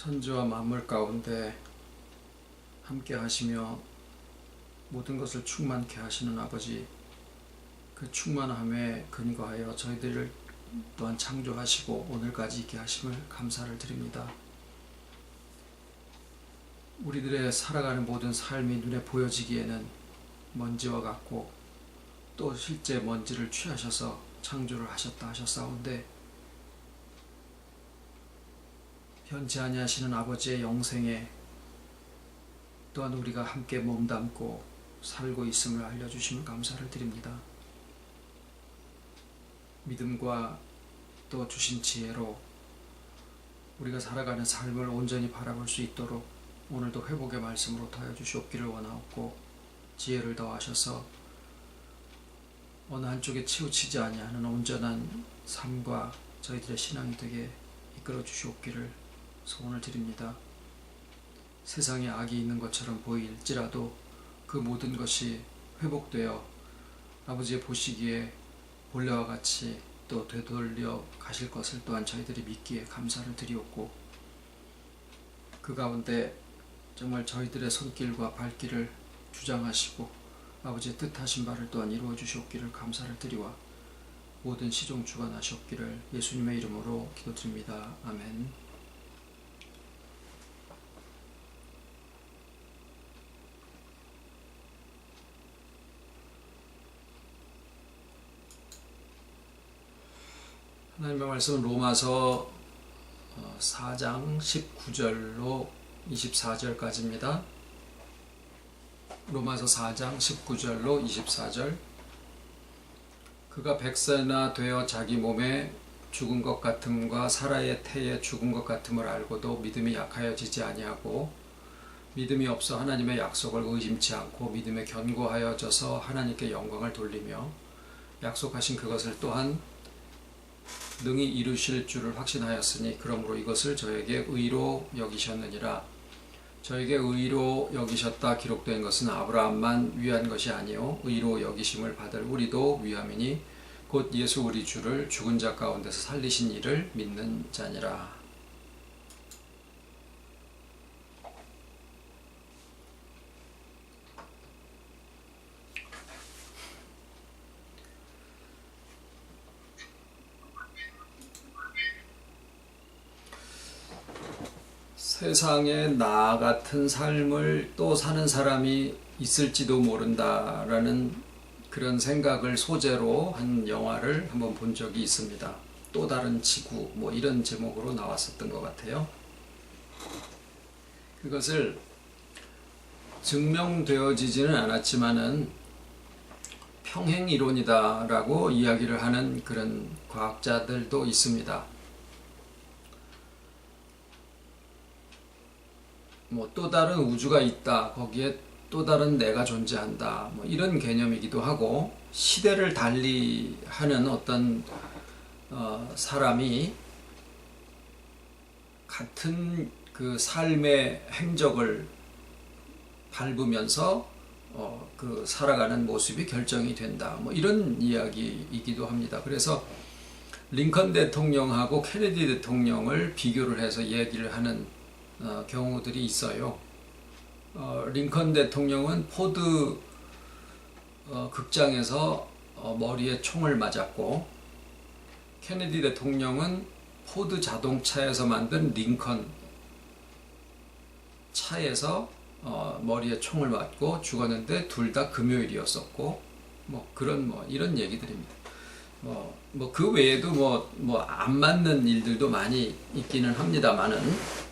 천지와 만물 가운데 함께 하시며 모든 것을 충만케 하시는 아버지, 그 충만함에 근거하여 저희들을 또한 창조하시고 오늘까지 있게 하심을 감사를 드립니다. 우리들의 살아가는 모든 삶이 눈에 보여지기에는 먼지와 같고 또 실제 먼지를 취하셔서 창조를 하셨다 하셨사온데, 변치 아니하시는 아버지의 영생에 또한 우리가 함께 몸담고 살고 있음을 알려주심을 감사를 드립니다. 믿음과 또 주신 지혜로 우리가 살아가는 삶을 온전히 바라볼 수 있도록 오늘도 회복의 말씀으로 더하여 주시옵기를 원하옵고, 지혜를 더하셔서 어느 한쪽에 치우치지 아니하는 온전한 삶과 저희들의 신앙이 되게 이끌어 주시옵기를 소원을 드립니다. 세상에 악이 있는 것처럼 보일지라도 그 모든 것이 회복되어 아버지의 보시기에 본래와 같이 또 되돌려 가실 것을 또한 저희들이 믿기에 감사를 드리옵고, 그 가운데 정말 저희들의 손길과 발길을 주장하시고 아버지의 뜻하신 바를 또한 이루어 주시옵기를 감사를 드리와 모든 시종 주관하시옵기를 예수님의 이름으로 기도드립니다. 아멘. 하나님의 말씀은 로마서 4장 19절로 24절까지입니다. 로마서 4장 19절로 24절. 그가 백세나 되어 자기 몸에 죽은 것 같음과 사라의 태에 죽은 것 같음을 알고도 믿음이 약하여지지 아니하고 믿음이 없어 하나님의 약속을 의심치 않고 믿음에 견고하여져서 하나님께 영광을 돌리며 약속하신 그것을 또한 능히 이루실 줄을 확신하였으니 그러므로 이것을 저에게 의로 여기셨느니라. 저에게 의로 여기셨다 기록된 것은 아브라함만 위한 것이 아니요 의로 여기심을 받을 우리도 위함이니 곧 예수 우리 주를 죽은 자 가운데서 살리신 이를 믿는 자니라. 세상에 나 같은 삶을 또 사는 사람이 있을지도 모른다라는 그런 생각을 소재로 한 영화를 한번 본 적이 있습니다. 또 다른 지구 뭐 이런 제목으로 나왔었던 것 같아요. 그것을 증명되어지지는 않았지만은 평행이론이다라고 이야기를 하는 그런 과학자들도 있습니다. 뭐 또 다른 우주가 있다, 거기에 또 다른 내가 존재한다, 뭐 이런 개념이기도 하고, 시대를 달리하는 어떤 사람이 같은 그 삶의 행적을 밟으면서 그 살아가는 모습이 결정이 된다, 뭐 이런 이야기이기도 합니다. 그래서 링컨 대통령하고 케네디 대통령을 비교를 해서 얘기를 하는 경우들이 있어요. 링컨 대통령은 포드 극장에서 머리에 총을 맞았고, 케네디 대통령은 포드 자동차에서 만든 링컨 차에서 머리에 총을 맞고 죽었는데 둘 다 금요일이었었고, 이런 얘기들입니다. 그 외에도 안 맞는 일들도 많이 있기는 합니다만은,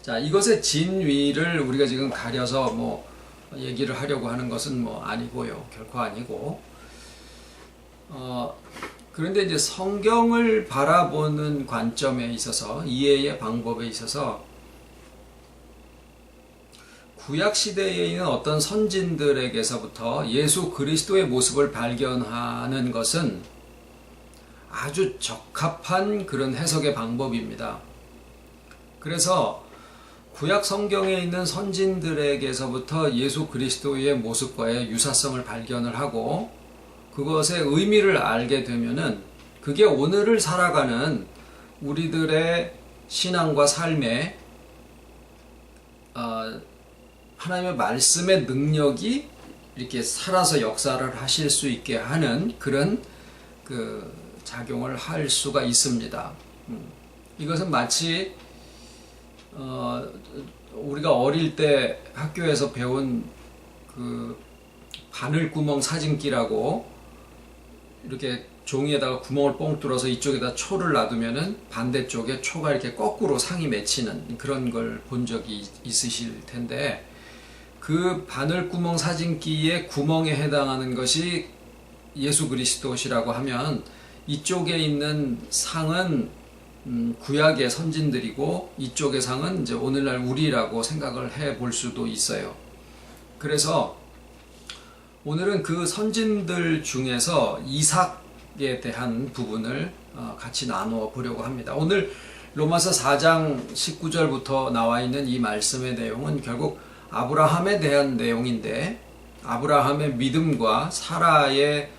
자, 이것의 진위를 우리가 지금 가려서 얘기를 하려고 하는 것은 아니고요. 결코 아니고. 그런데 이제 성경을 바라보는 관점에 있어서, 이해의 방법에 있어서, 구약 시대에 있는 어떤 선진들에게서부터 예수 그리스도의 모습을 발견하는 것은 아주 적합한 그런 해석의 방법입니다. 그래서 구약 성경에 있는 선진들에게서부터 예수 그리스도의 모습과의 유사성을 발견을 하고 그것의 의미를 알게 되면은 그게 오늘을 살아가는 우리들의 신앙과 삶에 하나님의 말씀의 능력이 이렇게 살아서 역사를 하실 수 있게 하는 그런 그 작용을 할 수가 있습니다. 이것은 마치 우리가 어릴 때 학교에서 배운 그 바늘구멍 사진기라고 이렇게 종이에다가 구멍을 뻥 뚫어서 이쪽에다 초를 놔두면은 반대쪽에 초가 이렇게 거꾸로 상이 맺히는 그런 걸 본 적이 있으실 텐데, 그 바늘구멍 사진기의 구멍에 해당하는 것이 예수 그리스도시라고 하면 이쪽에 있는 상은 구약의 선진들이고 이쪽의 상은 이제 오늘날 우리라고 생각을 해 볼 수도 있어요. 그래서 오늘은 그 선진들 중에서 이삭에 대한 부분을 같이 나누어 보려고 합니다. 오늘 로마서 4장 19절부터 나와 있는 이 말씀의 내용은 결국 아브라함에 대한 내용인데, 아브라함의 믿음과 사라의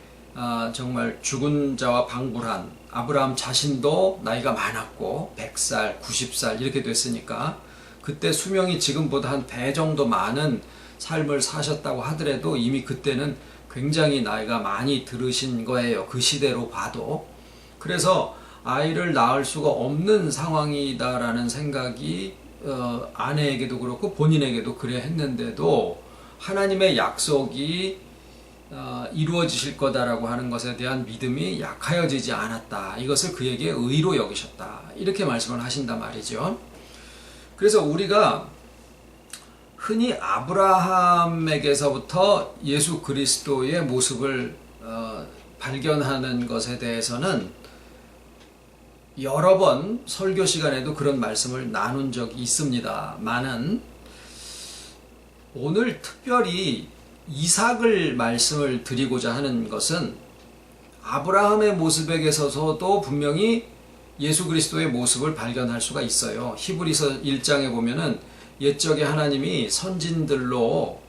정말 죽은 자와 방불한, 아브라함 자신도 나이가 많았고 100살, 90살 이렇게 됐으니까 그때 수명이 지금보다 한 배 정도 많은 삶을 사셨다고 하더라도 이미 그때는 굉장히 나이가 많이 들으신 거예요. 그 시대로 봐도. 그래서 아이를 낳을 수가 없는 상황이다라는 생각이 아내에게도 그렇고 본인에게도 그래 했는데도 하나님의 약속이 이루어지실 거다라고 하는 것에 대한 믿음이 약하여지지 않았다. 이것을 그에게 의로 여기셨다. 이렇게 말씀을 하신단 말이죠. 그래서 우리가 흔히 아브라함에게서부터 예수 그리스도의 모습을 발견하는 것에 대해서는 여러 번 설교 시간에도 그런 말씀을 나눈 적이 있습니다만은, 오늘 특별히 이삭을 말씀을 드리고자 하는 것은 아브라함의 모습에게서도 분명히 예수 그리스도의 모습을 발견할 수가 있어요. 히브리서 1장에 보면은 옛적에 하나님이 선진들로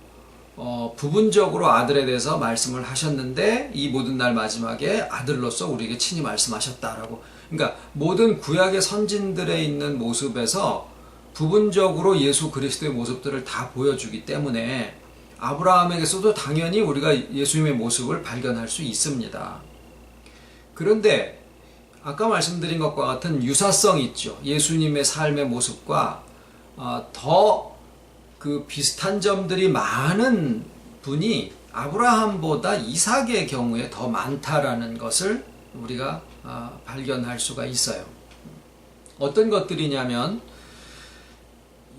부분적으로 아들에 대해서 말씀을 하셨는데 이 모든 날 마지막에 아들로서 우리에게 친히 말씀하셨다라고. 그러니까 모든 구약의 선진들에 있는 모습에서 부분적으로 예수 그리스도의 모습들을 다 보여주기 때문에 아브라함에게서도 당연히 우리가 예수님의 모습을 발견할 수 있습니다. 그런데 아까 말씀드린 것과 같은 유사성이 있죠. 예수님의 삶의 모습과 더 그 비슷한 점들이 많은 분이 아브라함보다 이삭의 경우에 더 많다라는 것을 우리가 발견할 수가 있어요. 어떤 것들이냐면,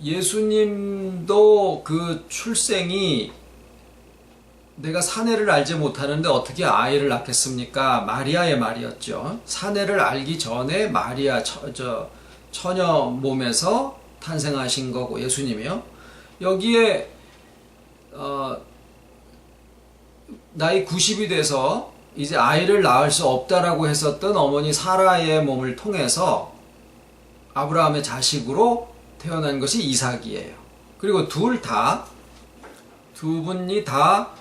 예수님도 그 출생이 내가 사내를 알지 못하는데 어떻게 아이를 낳겠습니까? 마리아의 말이었죠. 사내를 알기 전에 마리아 처녀 몸에서 탄생하신 거고 예수님이요. 여기에 나이 90이 돼서 이제 아이를 낳을 수 없다라고 했었던 어머니 사라의 몸을 통해서 아브라함의 자식으로 태어난 것이 이삭이에요. 그리고 두 분이 다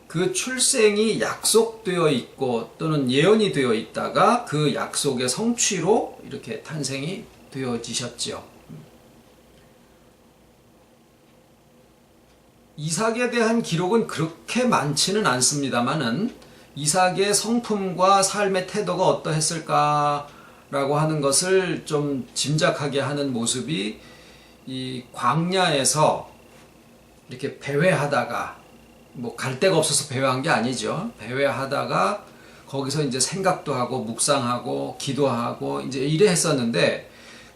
그 출생이 약속되어 있고 또는 예언이 되어 있다가 그 약속의 성취로 이렇게 탄생이 되어지셨죠. 이삭에 대한 기록은 그렇게 많지는 않습니다만은 이삭의 성품과 삶의 태도가 어떠했을까라고 하는 것을 좀 짐작하게 하는 모습이 이 광야에서 이렇게 배회하다가, 뭐 갈 데가 없어서 배회한 게 아니죠. 배회하다가 거기서 이제 생각도 하고 묵상하고 기도하고 이제 이래 했었는데,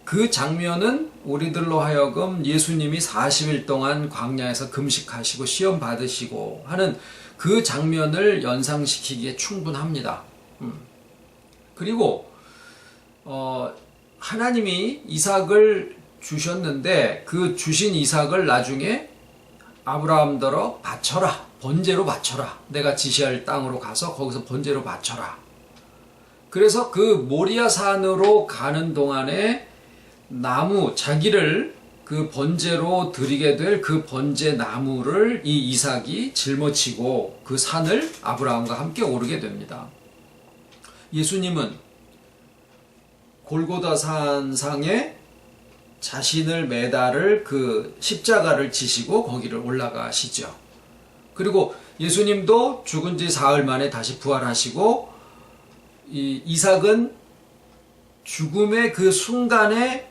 그 장면은 우리들로 하여금 예수님이 40일 동안 광야에서 금식하시고 시험 받으시고 하는 그 장면을 연상시키기에 충분합니다. 그리고 하나님이 이삭을 주셨는데 그 주신 이삭을 나중에 아브라함더러 바쳐라, 번제로 바쳐라, 내가 지시할 땅으로 가서 거기서 번제로 바쳐라. 그래서 그 모리아 산으로 가는 동안에 나무, 자기를 그 번제로 드리게 될 그 번제 나무를 이 이삭이 짊어지고 그 산을 아브라함과 함께 오르게 됩니다. 예수님은 골고다 산상에 자신을 매달을 그 십자가를 지시고 거기를 올라가시죠. 그리고 예수님도 죽은 지 사흘 만에 다시 부활하시고, 이삭은 죽음의 그 순간에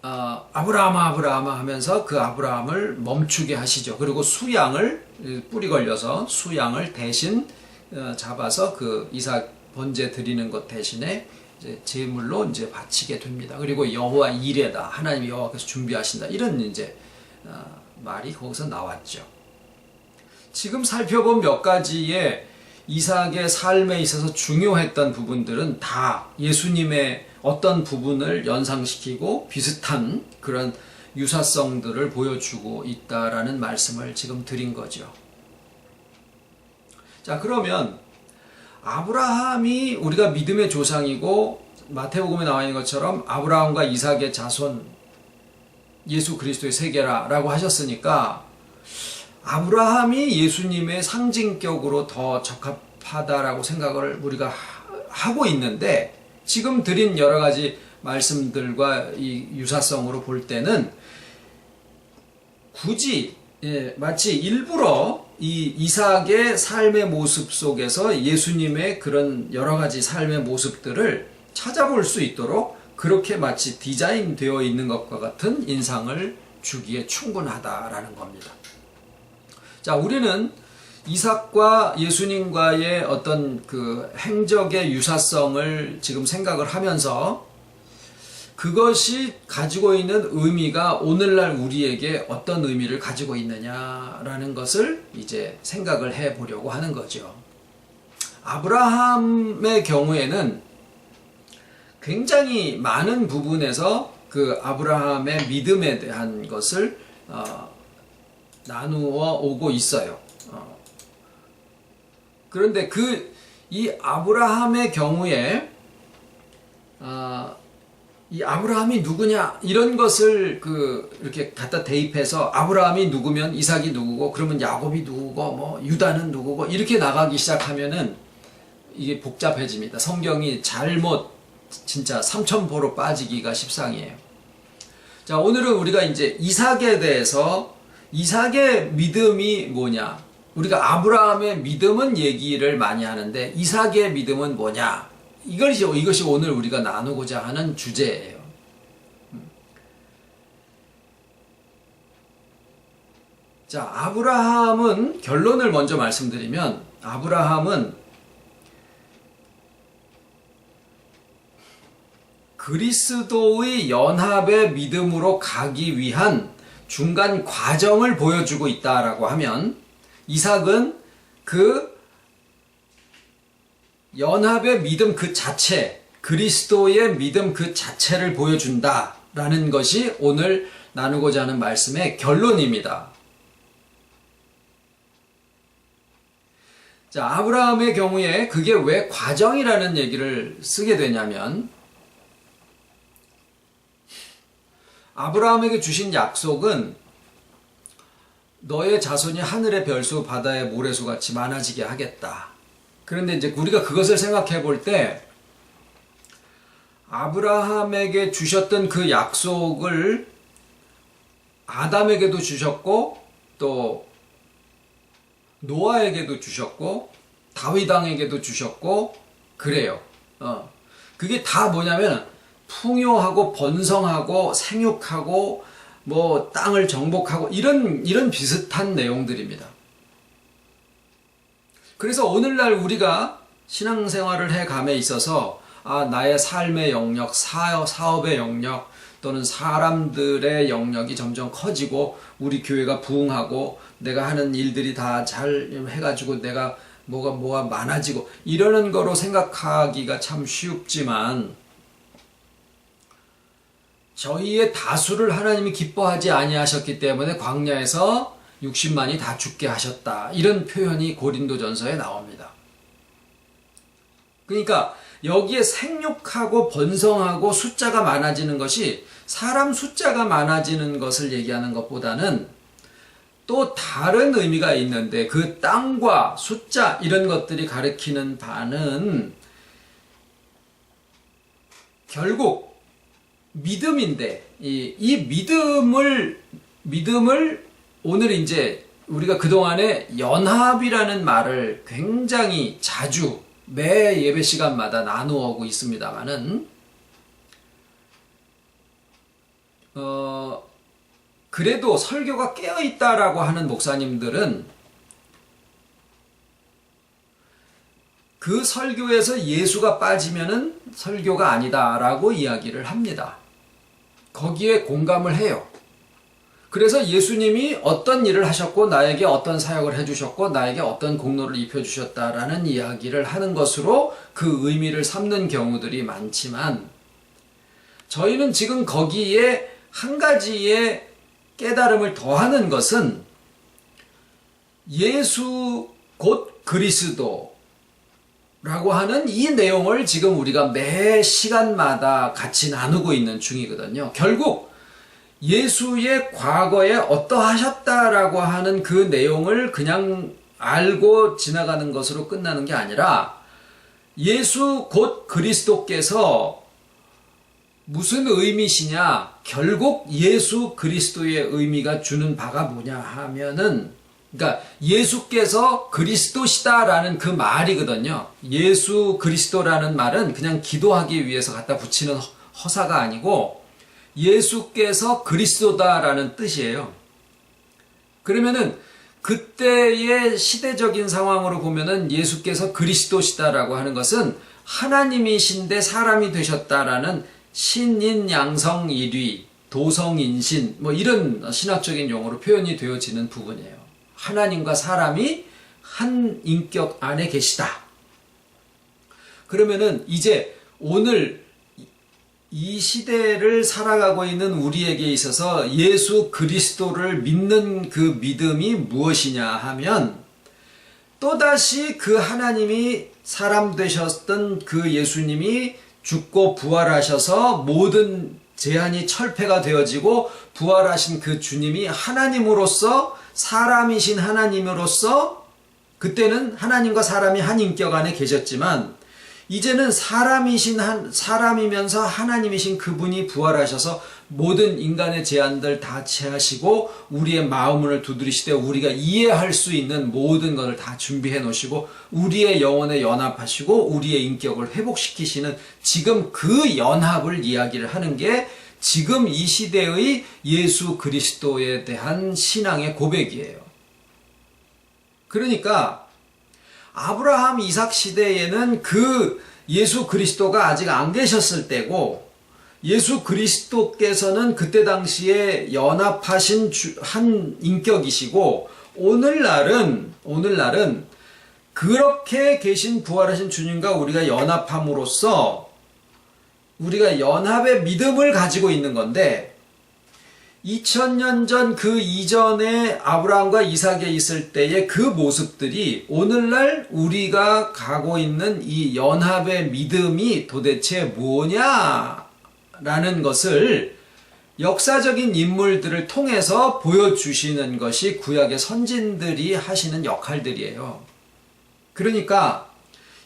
아브라함아 아브라함아 하면서 그 아브라함을 멈추게 하시죠. 그리고 수양을, 뿔이 걸려서 수양을 대신 잡아서 그 이삭 번제 드리는 것 대신에 이제 제물로 이제 바치게 됩니다. 그리고 여호와 이레다, 하나님 여호와께서 준비하신다, 이런 이제 말이 거기서 나왔죠. 지금 살펴본 몇 가지의 이삭의 삶에 있어서 중요했던 부분들은 다 예수님의 어떤 부분을 연상시키고 비슷한 그런 유사성들을 보여주고 있다라는 말씀을 지금 드린 거죠. 자, 그러면 아브라함이 우리가 믿음의 조상이고, 마태복음에 나와 있는 것처럼 아브라함과 이삭의 자손 예수 그리스도의 세계라라고 하셨으니까 아브라함이 예수님의 상징격으로 더 적합하다라고 생각을 우리가 하고 있는데, 지금 드린 여러 가지 말씀들과 이 유사성으로 볼 때는 굳이 마치 일부러 이 이삭의 삶의 모습 속에서 예수님의 그런 여러 가지 삶의 모습들을 찾아볼 수 있도록 그렇게 마치 디자인되어 있는 것과 같은 인상을 주기에 충분하다라는 겁니다. 자, 우리는 이삭과 예수님과의 어떤 그 행적의 유사성을 지금 생각을 하면서 그것이 가지고 있는 의미가 오늘날 우리에게 어떤 의미를 가지고 있느냐라는 것을 이제 생각을 해 보려고 하는 거죠. 아브라함의 경우에는 굉장히 많은 부분에서 그 아브라함의 믿음에 대한 것을 나누어 오고 있어요. 그런데 이 아브라함의 경우에 이 아브라함이 누구냐, 이런 것을 이렇게 갖다 대입해서 아브라함이 누구면 이삭이 누구고, 그러면 야곱이 누구고, 뭐 유다는 누구고, 이렇게 나가기 시작하면은 이게 복잡해집니다. 성경이 잘못 진짜 삼천포로 빠지기가 십상이에요. 자, 오늘은 우리가 이제 이삭에 대해서, 이삭의 믿음이 뭐냐, 우리가 아브라함의 믿음은 얘기를 많이 하는데 이삭의 믿음은 뭐냐, 이것이 오늘 우리가 나누고자 하는 주제예요. 자, 아브라함은, 결론을 먼저 말씀드리면, 아브라함은 그리스도의 연합의 믿음으로 가기 위한 중간 과정을 보여주고 있다라고 하면, 이삭은 그 연합의 믿음 그 자체, 그리스도의 믿음 그 자체를 보여준다라는 것이 오늘 나누고자 하는 말씀의 결론입니다. 자, 아브라함의 경우에 그게 왜 과정이라는 얘기를 쓰게 되냐면, 아브라함에게 주신 약속은 너의 자손이 하늘의 별수 바다의 모래수 같이 많아지게 하겠다. 그런데 이제 우리가 그것을 생각해 볼 때, 아브라함에게 주셨던 그 약속을 아담에게도 주셨고, 또 노아에게도 주셨고, 다윗 왕에게도 주셨고, 그래요. 그게 다 뭐냐면 풍요하고 번성하고 생육하고 뭐 땅을 정복하고 이런 비슷한 내용들입니다. 그래서 오늘날 우리가 신앙생활을 해감에 있어서 나의 삶의 영역, 사업의 영역, 또는 사람들의 영역이 점점 커지고 우리 교회가 부흥하고 내가 하는 일들이 다 잘 해가지고 내가 뭐가 많아지고 이러는 거로 생각하기가 참 쉽지만, 저희의 다수를 하나님이 기뻐하지 아니하셨기 때문에 광야에서 60만이 다 죽게 하셨다, 이런 표현이 고린도전서에 나옵니다. 그러니까 여기에 생육하고 번성하고 숫자가 많아지는 것이 사람 숫자가 많아지는 것을 얘기하는 것보다는 또 다른 의미가 있는데, 그 땅과 숫자 이런 것들이 가리키는 바는 결국 믿음인데 이 믿음을 오늘 이제 우리가 그동안에 연합이라는 말을 굉장히 자주 매 예배 시간마다 나누어오고 있습니다만은 그래도 설교가 깨어있다라고 하는 목사님들은 그 설교에서 예수가 빠지면은 설교가 아니다라고 이야기를 합니다. 거기에 공감을 해요. 그래서 예수님이 어떤 일을 하셨고 나에게 어떤 사역을 해주셨고 나에게 어떤 공로를 입혀주셨다라는 이야기를 하는 것으로 그 의미를 삼는 경우들이 많지만 저희는 지금 거기에 한 가지의 깨달음을 더하는 것은 예수 곧 그리스도 라고 하는 이 내용을 지금 우리가 매 시간마다 같이 나누고 있는 중이거든요. 결국 예수의 과거에 어떠하셨다라고 하는 그 내용을 그냥 알고 지나가는 것으로 끝나는 게 아니라 예수 곧 그리스도께서 무슨 의미시냐? 결국 예수 그리스도의 의미가 주는 바가 뭐냐 하면은 그러니까 예수께서 그리스도시다라는 그 말이거든요. 예수 그리스도라는 말은 그냥 기도하기 위해서 갖다 붙이는 허사가 아니고 예수께서 그리스도다라는 뜻이에요. 그러면은 그때의 시대적인 상황으로 보면은 예수께서 그리스도시다라고 하는 것은 하나님이신데 사람이 되셨다라는 신인양성일위, 도성인신 뭐 이런 신학적인 용어로 표현이 되어지는 부분이에요. 하나님과 사람이 한 인격 안에 계시다. 그러면은 이제 오늘 이 시대를 살아가고 있는 우리에게 있어서 예수 그리스도를 믿는 그 믿음이 무엇이냐 하면 또다시 그 하나님이 사람 되셨던 그 예수님이 죽고 부활하셔서 모든 제한이 철폐가 되어지고 부활하신 그 주님이 하나님으로서 사람이신 하나님으로서 그때는 하나님과 사람이 한 인격 안에 계셨지만 이제는 사람이면서 하나님이신 그분이 부활하셔서 모든 인간의 제한들 다 제하시고 우리의 마음을 두드리시되 우리가 이해할 수 있는 모든 것을 다 준비해 놓으시고 우리의 영혼에 연합하시고 우리의 인격을 회복시키시는 지금 그 연합을 이야기를 하는 게 지금 이 시대의 예수 그리스도에 대한 신앙의 고백이에요. 그러니까 아브라함 이삭 시대에는 그 예수 그리스도가 아직 안 계셨을 때고 예수 그리스도께서는 그때 당시에 연합하신 한 인격이시고 오늘날은 그렇게 계신 부활하신 주님과 우리가 연합함으로써 우리가 연합의 믿음을 가지고 있는 건데 2000년 전 그 이전에 아브라함과 이삭에 있을 때의 그 모습들이 오늘날 우리가 가고 있는 이 연합의 믿음이 도대체 뭐냐라는 것을 역사적인 인물들을 통해서 보여주시는 것이 구약의 선진들이 하시는 역할들이에요. 그러니까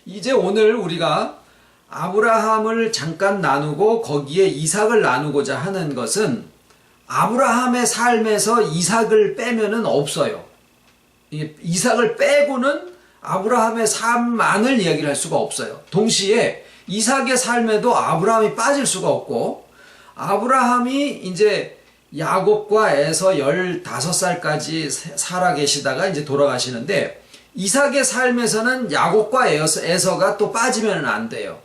이제 오늘 우리가 아브라함을 잠깐 나누고 거기에 이삭을 나누고자 하는 것은 아브라함의 삶에서 이삭을 빼면은 없어요. 이삭을 빼고는 아브라함의 삶만을 이야기를 할 수가 없어요. 동시에 이삭의 삶에도 아브라함이 빠질 수가 없고 아브라함이 이제 야곱과 에서 15살까지 살아 계시다가 이제 돌아가시는데 이삭의 삶에서는 야곱과 에서가 또 빠지면 안 돼요.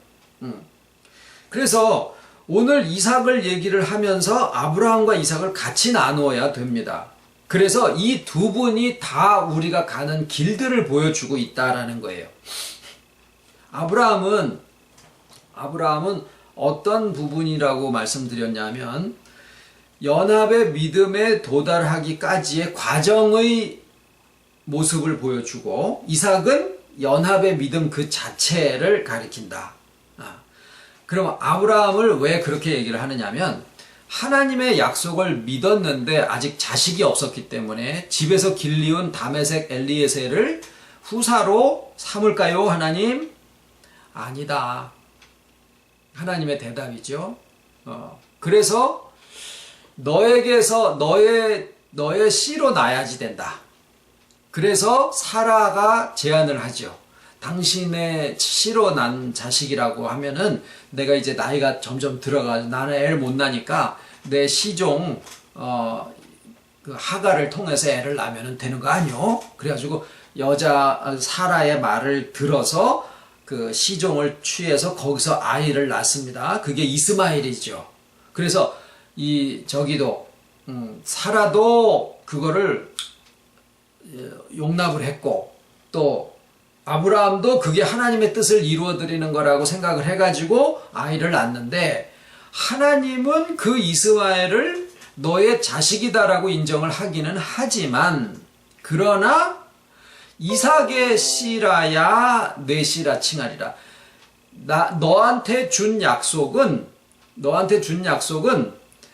그래서 오늘 이삭을 얘기를 하면서 아브라함과 이삭을 같이 나누어야 됩니다. 그래서 이 두 분이 다 우리가 가는 길들을 보여주고 있다라는 거예요. 아브라함은 어떤 부분이라고 말씀드렸냐면 연합의 믿음에 도달하기까지의 과정의 모습을 보여주고 이삭은 연합의 믿음 그 자체를 가리킨다. 그럼 아브라함을 왜 그렇게 얘기를 하느냐면 하나님의 약속을 믿었는데 아직 자식이 없었기 때문에 집에서 길리운 다메섹 엘리에셀을 후사로 삼을까요? 하나님? 아니다. 하나님의 대답이죠. 그래서 너에게서 너의 씨로 나야지 된다. 그래서 사라가 제안을 하죠. 당신의 씨로 난 자식이라고 하면은 내가 이제 나이가 점점 들어가지고 나는 애를 못 낳으니까 내 시종 그 하가를 통해서 애를 낳으면 되는 거 아니요? 그래가지고 여자 사라의 말을 들어서 그 시종을 취해서 거기서 아이를 낳습니다. 그게 이스마엘이죠. 그래서 사라도 그거를 용납을 했고, 또 아브라함도 그게 하나님의 뜻을 이루어드리는 거라고 생각을 해가지고 아이를 낳는데, 하나님은 그 이스마엘을 너의 자식이다라고 인정을 하기는 하지만, 그러나 이삭의 씨라야 내 씨라 칭하리라. 너한테 준 약속은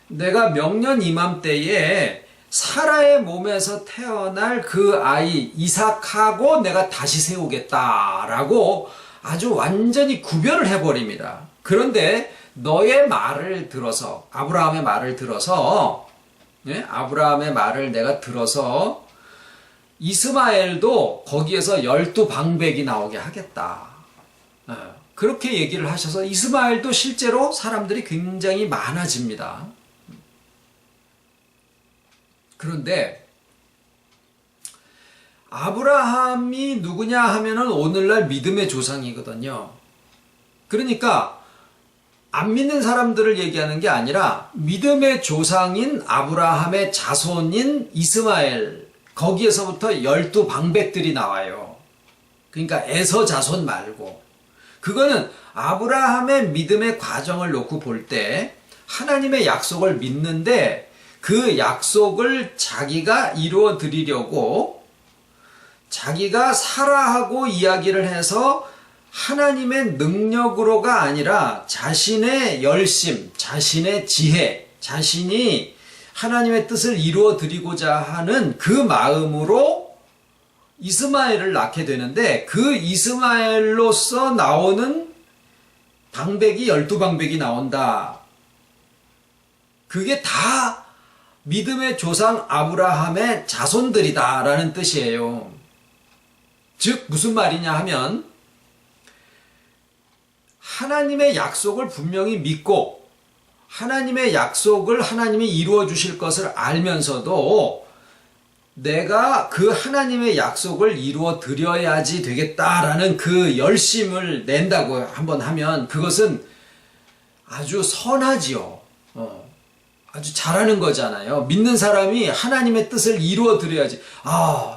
내가 명년 이맘때에 사라의 몸에서 태어날 그 아이 이삭하고 내가 다시 세우겠다라고 아주 완전히 구별을 해버립니다. 그런데 너의 말을 들어서, 아브라함의 말을 들어서, 아브라함의 말을 내가 들어서 이스마엘도 거기에서 12방백이 나오게 하겠다. 그렇게 얘기를 하셔서 이스마엘도 실제로 사람들이 굉장히 많아집니다. 그런데 아브라함이 누구냐 하면은 오늘날 믿음의 조상이거든요. 그러니까 안 믿는 사람들을 얘기하는 게 아니라 믿음의 조상인 아브라함의 자손인 이스마엘, 거기에서부터 12방백들이 나와요. 그러니까 에서 자손 말고, 그거는 아브라함의 믿음의 과정을 놓고 볼 때 하나님의 약속을 믿는데 그 약속을 자기가 이루어 드리려고 자기가 사라하고 이야기를 해서 하나님의 능력으로가 아니라 자신의 열심, 자신의 지혜, 자신이 하나님의 뜻을 이루어 드리고자 하는 그 마음으로 이스마엘을 낳게 되는데, 그 이스마엘로서 나오는 방백이 12방백이 나온다. 그게 다 믿음의 조상 아브라함의 자손들이다라는 뜻이에요. 즉 무슨 말이냐 하면, 하나님의 약속을 분명히 믿고 하나님의 약속을 하나님이 이루어 주실 것을 알면서도 내가 그 하나님의 약속을 이루어 드려야지 되겠다라는 그 열심을 낸다고 한번 하면 그것은 아주 선하지요. 아주 잘하는 거잖아요. 믿는 사람이 하나님의 뜻을 이루어 드려야지.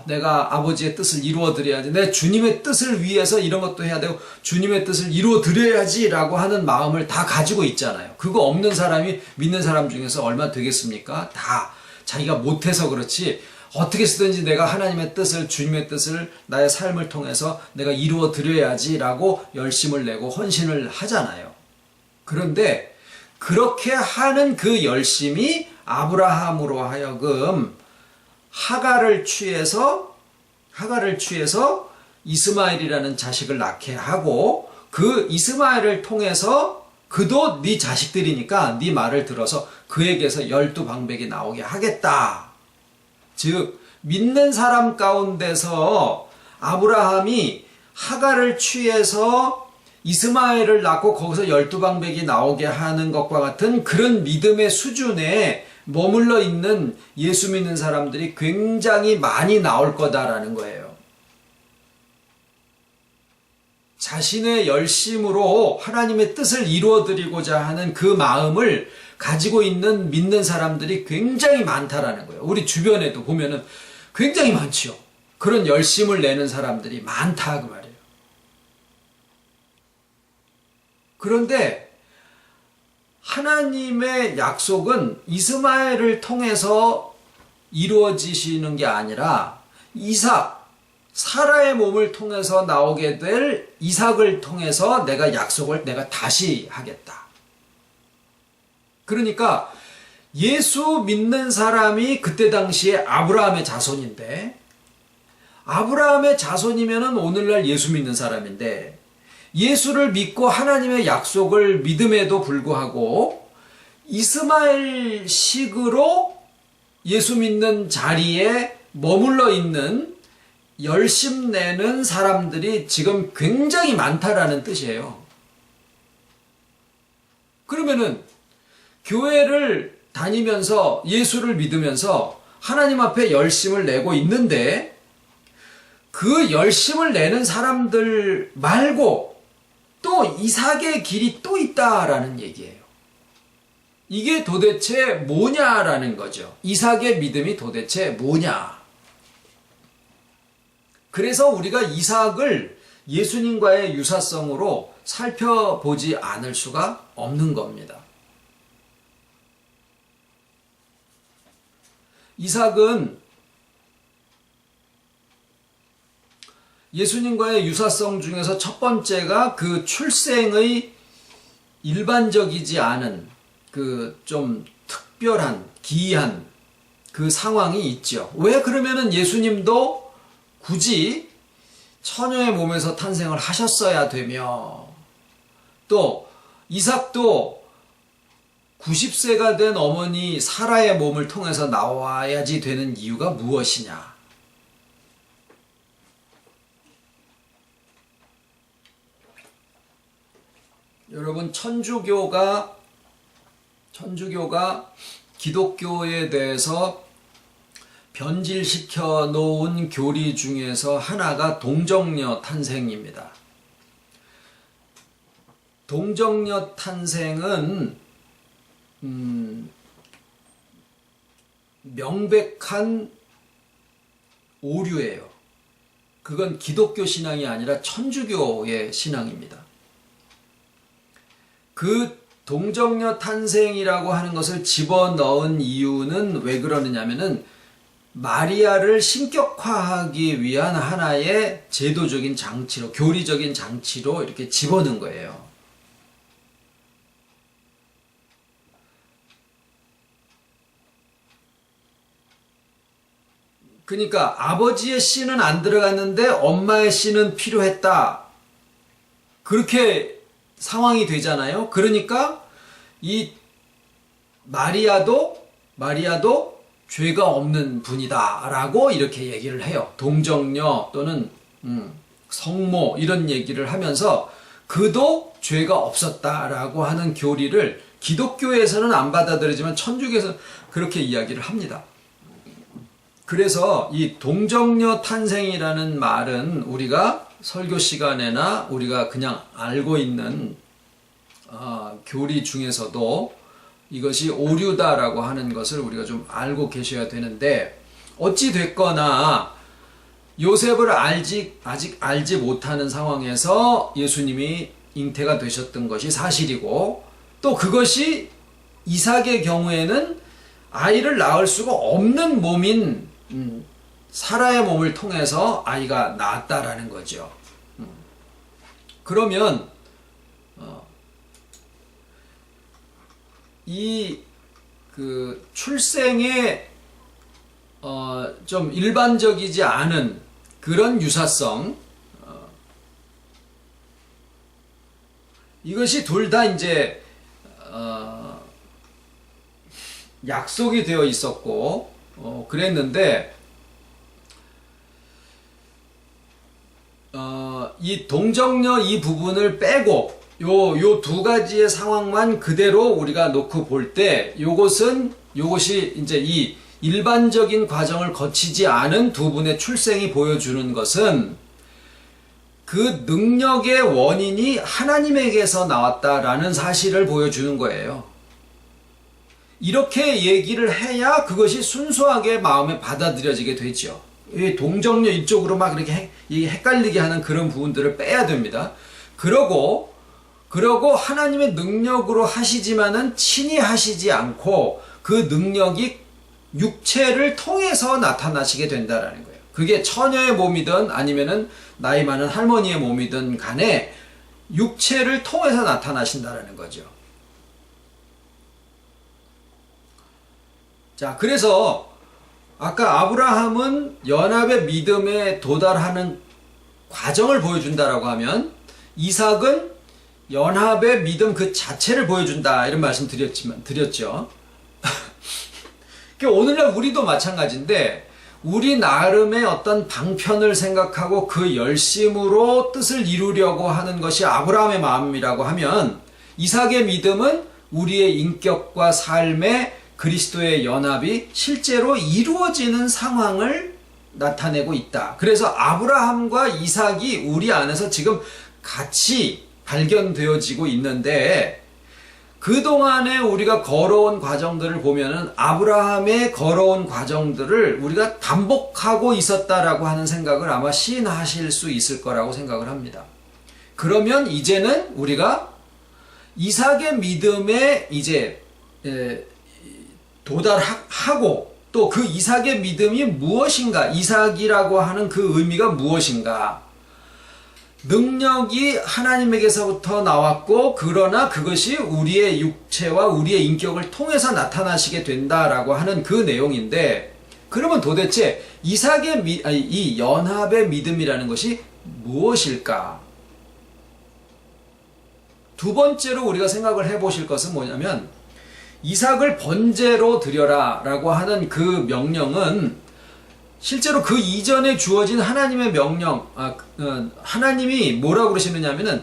내가 아버지의 뜻을 이루어 드려야지. 내 주님의 뜻을 위해서 이런 것도 해야 되고 주님의 뜻을 이루어 드려야지 라고 하는 마음을 다 가지고 있잖아요. 그거 없는 사람이 믿는 사람 중에서 얼마 되겠습니까? 다 자기가 못해서 그렇지, 어떻게 쓰든지 내가 하나님의 뜻을, 주님의 뜻을 나의 삶을 통해서 내가 이루어 드려야지 라고 열심을 내고 헌신을 하잖아요. 그런데 그렇게 하는 그 열심이 아브라함으로 하여금 하가를 취해서 이스마엘이라는 자식을 낳게 하고, 그 이스마엘을 통해서 그도 네 자식들이니까 네 말을 들어서 그에게서 12방백이 나오게 하겠다. 즉 믿는 사람 가운데서 아브라함이 하가를 취해서 이스마엘을 낳고 거기서 12방백이 나오게 하는 것과 같은 그런 믿음의 수준에 머물러 있는 예수 믿는 사람들이 굉장히 많이 나올 거다라는 거예요. 자신의 열심으로 하나님의 뜻을 이루어드리고자 하는 그 마음을 가지고 있는 믿는 사람들이 굉장히 많다라는 거예요. 우리 주변에도 보면은 굉장히 많지요. 그런 열심을 내는 사람들이 많다 그 말이에요. 그런데 하나님의 약속은 이스마엘을 통해서 이루어지시는 게 아니라 사라의 몸을 통해서 나오게 될 이삭을 통해서 내가 다시 하겠다. 그러니까 예수 믿는 사람이 그때 당시에 아브라함의 자손인데, 아브라함의 자손이면은 오늘날 예수 믿는 사람인데, 예수를 믿고 하나님의 약속을 믿음에도 불구하고 이스마엘식으로 예수 믿는 자리에 머물러 있는 열심 내는 사람들이 지금 굉장히 많다라는 뜻이에요. 그러면은 교회를 다니면서 예수를 믿으면서 하나님 앞에 열심을 내고 있는데 그 열심을 내는 사람들 말고 또 이삭의 길이 또 있다라는 얘기예요. 이게 도대체 뭐냐라는 거죠. 이삭의 믿음이 도대체 뭐냐. 그래서 우리가 이삭을 예수님과의 유사성으로 살펴보지 않을 수가 없는 겁니다. 이삭은 예수님과의 유사성 중에서 첫 번째가 그 출생의 일반적이지 않은 그 좀 특별한 기이한 그 상황이 있죠. 왜 그러면은 예수님도 굳이 처녀의 몸에서 탄생을 하셨어야 되며 또 이삭도 90세가 된 어머니 사라의 몸을 통해서 나와야지 되는 이유가 무엇이냐? 여러분, 천주교가 기독교에 대해서 변질시켜 놓은 교리 중에서 하나가 동정녀 탄생입니다. 동정녀 탄생은 명백한 오류예요. 그건 기독교 신앙이 아니라 천주교의 신앙입니다. 그 동정녀 탄생이라고 하는 것을 집어넣은 이유는 왜 그러느냐면은 마리아를 신격화하기 위한 하나의 제도적인 장치로, 교리적인 장치로 이렇게 집어넣은 거예요. 그러니까 아버지의 씨는 안 들어갔는데 엄마의 씨는 필요했다. 그렇게 상황이 되잖아요. 그러니까 이 마리아도 죄가 없는 분이다 라고 이렇게 얘기를 해요. 동정녀 또는 성모 이런 얘기를 하면서 그도 죄가 없었다라고 하는 교리를 기독교에서는 안 받아들이지만 천주교에서는 그렇게 이야기를 합니다. 그래서 이 동정녀 탄생이라는 말은 우리가 설교 시간에나 우리가 그냥 알고 있는 교리 중에서도 이것이 오류다라고 하는 것을 우리가 좀 알고 계셔야 되는데, 어찌 됐거나 요셉을 아직 알지 못하는 상황에서 예수님이 잉태가 되셨던 것이 사실이고, 또 그것이 이삭의 경우에는 아이를 낳을 수가 없는 몸인 사라의 몸을 통해서 아이가 낳았다라는 거죠. 그러면 이 그 출생에 좀 일반적이지 않은 그런 유사성, 이것이 둘 다 이제 약속이 되어 있었고 그랬는데, 이 동정녀 이 부분을 빼고 요 두 가지의 상황만 그대로 우리가 놓고 볼 때, 요것이 이제 이 일반적인 과정을 거치지 않은 두 분의 출생이 보여주는 것은 그 능력의 원인이 하나님에게서 나왔다라는 사실을 보여주는 거예요. 이렇게 얘기를 해야 그것이 순수하게 마음에 받아들여지게 되죠. 이 동정녀 이쪽으로 막 이렇게 헷갈리게 하는 그런 부분들을 빼야 됩니다. 그러고 하나님의 능력으로 하시지만은 친히 하시지 않고 그 능력이 육체를 통해서 나타나시게 된다라는 거예요. 그게 처녀의 몸이든 아니면은 나이 많은 할머니의 몸이든 간에 육체를 통해서 나타나신다라는 거죠. 자, 그래서 아까 아브라함은 연합의 믿음에 도달하는 과정을 보여준다라고 하면, 이삭은 연합의 믿음 그 자체를 보여준다 이런 말씀 드렸죠. 오늘날 우리도 마찬가지인데 우리 나름의 어떤 방편을 생각하고 그 열심으로 뜻을 이루려고 하는 것이 아브라함의 마음이라고 하면 이삭의 믿음은 우리의 인격과 삶의 그리스도의 연합이 실제로 이루어지는 상황을 나타내고 있다. 그래서 아브라함과 이삭이 우리 안에서 지금 같이 발견되어지고 있는데 그동안에 우리가 걸어온 과정들을 보면은 아브라함의 걸어온 과정들을 우리가 반복하고 있었다라고 하는 생각을 아마 시인하실 수 있을 거라고 생각을 합니다. 그러면 이제는 우리가 이삭의 믿음에 이제 도달하고 또 그 이삭의 믿음이 무엇인가, 이삭이라고 하는 그 의미가 무엇인가, 능력이 하나님에게서부터 나왔고 그러나 그것이 우리의 육체와 우리의 인격을 통해서 나타나시게 된다라고 하는 그 내용인데, 그러면 도대체 이삭의 이 연합의 믿음이라는 것이 무엇일까? 두 번째로 우리가 생각을 해보실 것은 뭐냐면 이삭을 번제로 드려라 라고 하는 그 명령은 실제로 그 이전에 주어진 하나님의 명령, 하나님이 뭐라고 그러시느냐 하면은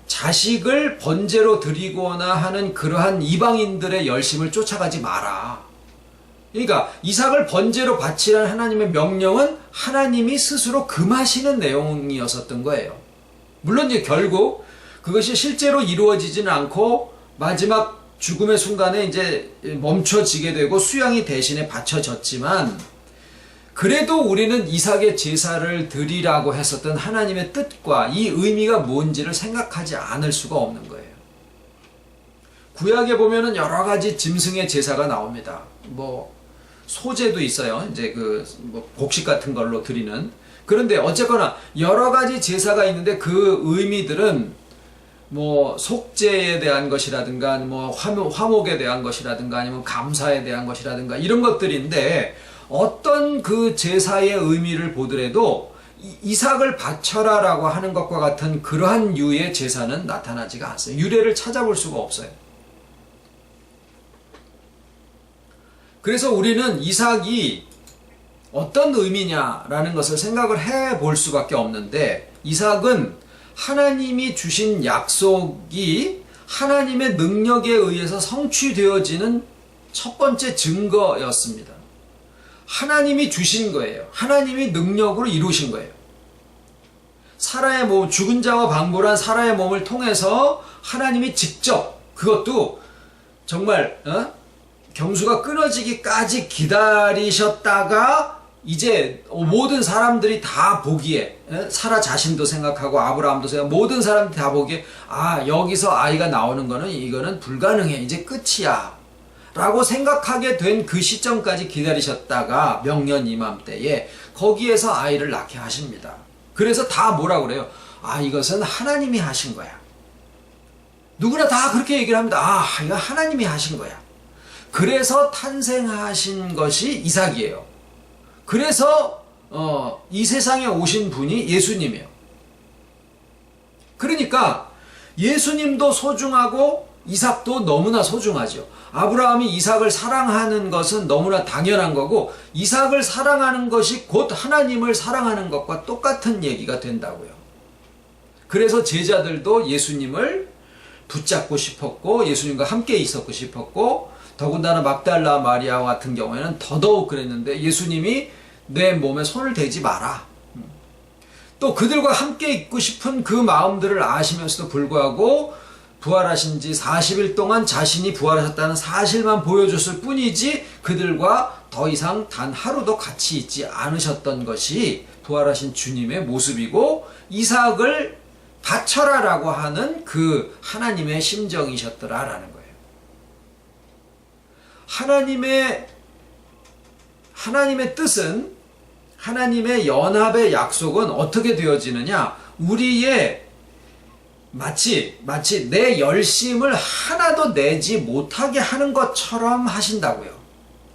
자식을 번제로 드리거나 하는 그러한 이방인들의 열심을 쫓아가지 마라. 그러니까 이삭을 번제로 바치라는 하나님의 명령은 하나님이 스스로 금하시는 내용이었었던 거예요. 물론 이제 결국 그것이 실제로 이루어지지는 않고 마지막 죽음의 순간에 이제 멈춰지게 되고 수양이 대신에 바쳐졌지만 그래도 우리는 이삭의 제사를 드리라고 했었던 하나님의 뜻과 이 의미가 뭔지를 생각하지 않을 수가 없는 거예요. 구약에 보면은 여러 가지 짐승의 제사가 나옵니다. 뭐 소제도 있어요. 이제 뭐 곡식 같은 걸로 드리는. 그런데 어쨌거나 여러 가지 제사가 있는데 그 의미들은 뭐 속죄에 대한 것이라든가 뭐 화목에 대한 것이라든가 아니면 감사에 대한 것이라든가 이런 것들인데 어떤 그 제사의 의미를 보더라도 이삭을 바쳐라라고 하는 것과 같은 그러한 유의 제사는 나타나지가 않아요. 유래를 찾아볼 수가 없어요. 그래서 우리는 이삭이 어떤 의미냐라는 것을 생각을 해볼 수밖에 없는데 이삭은 하나님이 주신 약속이 하나님의 능력에 의해서 성취되어지는 첫 번째 증거였습니다. 하나님이 주신 거예요. 하나님이 능력으로 이루신 거예요. 사라의 몸, 죽은 자와 방불한 사라의 몸을 통해서 하나님이 직접, 그것도 정말 경수가 끊어지기까지 기다리셨다가 이제 모든 사람들이 다 보기에, 사라 자신도 생각하고 아브라함도 생각하고 모든 사람들이 다 보기에 여기서 아이가 나오는 거는 이거는 불가능해, 이제 끝이야 라고 생각하게 된 그 시점까지 기다리셨다가 명년 이맘때에 거기에서 아이를 낳게 하십니다. 그래서 다 뭐라 그래요? 이것은 하나님이 하신 거야. 누구나 다 그렇게 얘기를 합니다. 이거 하나님이 하신 거야. 그래서 탄생하신 것이 이삭이에요. 그래서 이 세상에 오신 분이 예수님이에요. 그러니까 예수님도 소중하고 이삭도 너무나 소중하죠. 아브라함이 이삭을 사랑하는 것은 너무나 당연한 거고 이삭을 사랑하는 것이 곧 하나님을 사랑하는 것과 똑같은 얘기가 된다고요. 그래서 제자들도 예수님을 붙잡고 싶었고 예수님과 함께 있었고 싶었고 더군다나 막달라 마리아 같은 경우에는 더더욱 그랬는데 예수님이 내 몸에 손을 대지 마라. 또 그들과 함께 있고 싶은 그 마음들을 아시면서도 불구하고 부활하신 지 40일 동안 자신이 부활하셨다는 사실만 보여줬을 뿐이지 그들과 더 이상 단 하루도 같이 있지 않으셨던 것이 부활하신 주님의 모습이고 이삭을 바쳐라라고 하는 그 하나님의 심정이셨더라라는 거예요. 하나님의 뜻은, 하나님의 연합의 약속은 어떻게 되어지느냐? 우리의 마치 내 열심을 하나도 내지 못하게 하는 것처럼 하신다고요.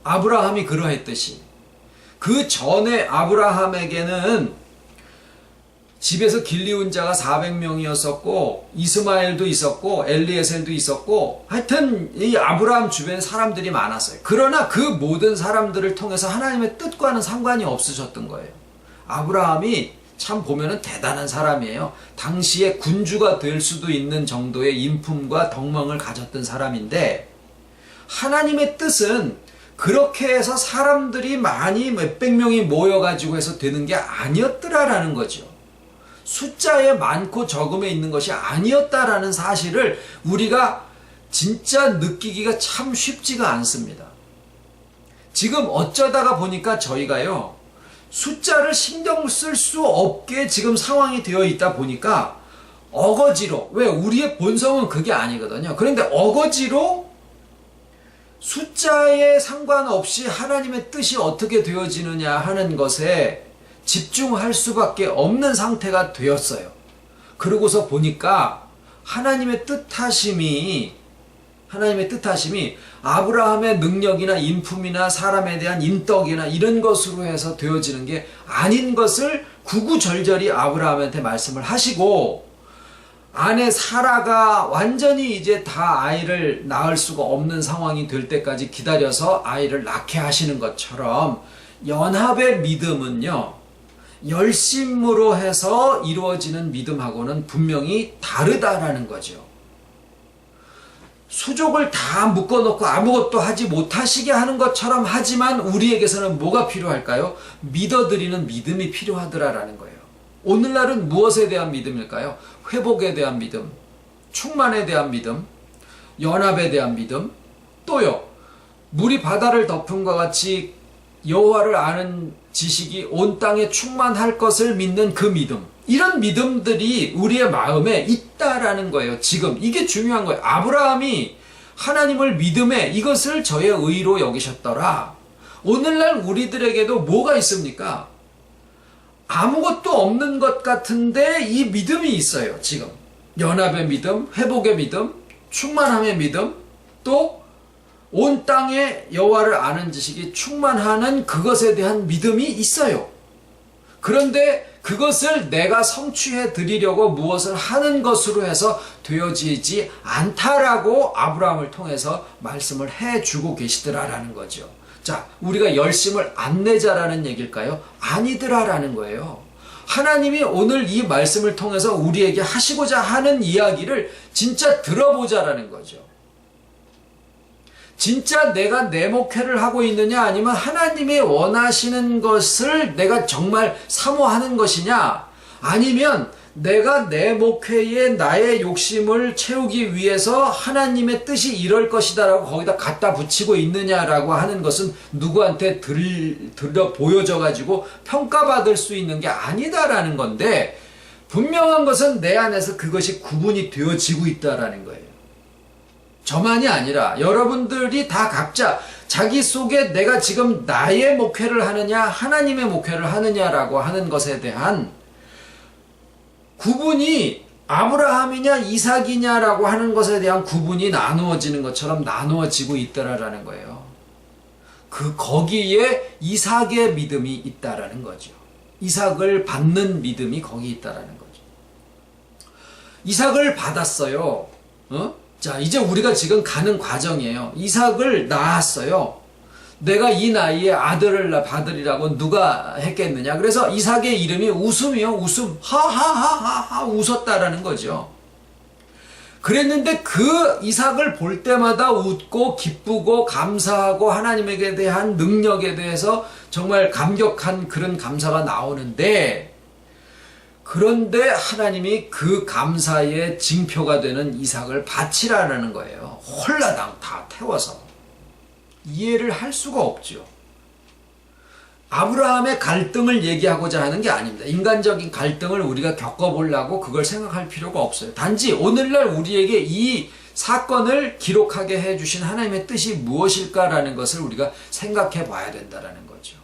아브라함이 그러했듯이. 그 전에 아브라함에게는 집에서 길리운 자가 400명이었었고 이스마엘도 있었고 엘리에셀도 있었고 하여튼 이 아브라함 주변에 사람들이 많았어요. 그러나 그 모든 사람들을 통해서 하나님의 뜻과는 상관이 없으셨던 거예요. 아브라함이 참 보면은 대단한 사람이에요. 당시에 군주가 될 수도 있는 정도의 인품과 덕망을 가졌던 사람인데 하나님의 뜻은 그렇게 해서 사람들이 많이 몇백 명이 모여가지고 해서 되는 게 아니었더라라는 거죠. 숫자에 많고 적음에 있는 것이 아니었다라는 사실을 우리가 진짜 느끼기가 참 쉽지가 않습니다. 지금 어쩌다가 보니까 저희가요, 숫자를 신경 쓸 수 없게 지금 상황이 되어 있다 보니까 어거지로, 왜 우리의 본성은 그게 아니거든요. 그런데 어거지로 숫자에 상관없이 하나님의 뜻이 어떻게 되어지느냐 하는 것에 집중할 수밖에 없는 상태가 되었어요. 그러고서 보니까 하나님의 뜻하심이 아브라함의 능력이나 인품이나 사람에 대한 인덕이나 이런 것으로 해서 되어지는 게 아닌 것을 구구절절히 아브라함한테 말씀을 하시고, 아내 사라가 완전히 이제 다 아이를 낳을 수가 없는 상황이 될 때까지 기다려서 아이를 낳게 하시는 것처럼 연합의 믿음은요, 열심으로 해서 이루어지는 믿음하고는 분명히 다르다라는 거죠. 수족을 다 묶어놓고 아무것도 하지 못하시게 하는 것처럼 하지만 우리에게서는 뭐가 필요할까요? 믿어드리는 믿음이 필요하더라라는 거예요. 오늘날은 무엇에 대한 믿음일까요? 회복에 대한 믿음, 충만에 대한 믿음, 연합에 대한 믿음, 또요, 물이 바다를 덮음과 같이 여호와를 아는 지식이 온 땅에 충만할 것을 믿는 그 믿음, 이런 믿음들이 우리의 마음에 있다라는 거예요. 지금 이게 중요한 거예요. 아브라함이 하나님을 믿음에 이것을 저의 의로 여기셨더라. 오늘날 우리들에게도 뭐가 있습니까? 아무것도 없는 것 같은데 이 믿음이 있어요. 지금 연합의 믿음, 회복의 믿음, 충만함의 믿음, 또 온 땅에 여호와를 아는 지식이 충만하는 그것에 대한 믿음이 있어요. 그런데 그것을 내가 성취해 드리려고 무엇을 하는 것으로 해서 되어지지 않다라고 아브라함을 통해서 말씀을 해주고 계시더라라는 거죠. 자, 우리가 열심을 안 내자라는 얘기일까요? 아니더라라는 거예요. 하나님이 오늘 이 말씀을 통해서 우리에게 하시고자 하는 이야기를 진짜 들어보자라는 거죠. 진짜 내가 내 목회를 하고 있느냐, 아니면 하나님이 원하시는 것을 내가 정말 사모하는 것이냐, 아니면 내가 내 목회에 나의 욕심을 채우기 위해서 하나님의 뜻이 이럴 것이다 라고 거기다 갖다 붙이고 있느냐라고 하는 것은 누구한테 들려 보여져 가지고 평가받을 수 있는 게 아니다라는 건데, 분명한 것은 내 안에서 그것이 구분이 되어지고 있다라는 거예요. 저만이 아니라 여러분들이 다 각자 자기 속에 내가 지금 나의 목회를 하느냐 하나님의 목회를 하느냐라고 하는 것에 대한 구분이 아브라함이냐 이삭이냐라고 하는 것에 대한 구분이 나누어지는 것처럼 나누어지고 있더라라는 거예요. 거기에 이삭의 믿음이 있다라는 거죠. 이삭을 받는 믿음이 거기 있다라는 거죠. 이삭을 받았어요. 자, 이제 우리가 지금 가는 과정이에요. 이삭을 낳았어요. 내가 이 나이에 아들을 받으리라고 누가 했겠느냐. 그래서 이삭의 이름이 웃음이요. 웃음. 하하하하하 웃었다라는 거죠. 그랬는데 그 이삭을 볼 때마다 웃고 기쁘고 감사하고 하나님에게 대한 능력에 대해서 정말 감격한 그런 감사가 나오는데, 그런데 하나님이 그 감사의 징표가 되는 이삭을 바치라는 거예요. 홀라당 다 태워서. 이해를 할 수가 없죠. 아브라함의 갈등을 얘기하고자 하는 게 아닙니다. 인간적인 갈등을 우리가 겪어보려고 그걸 생각할 필요가 없어요. 단지 오늘날 우리에게 이 사건을 기록하게 해주신 하나님의 뜻이 무엇일까라는 것을 우리가 생각해 봐야 된다는 거죠.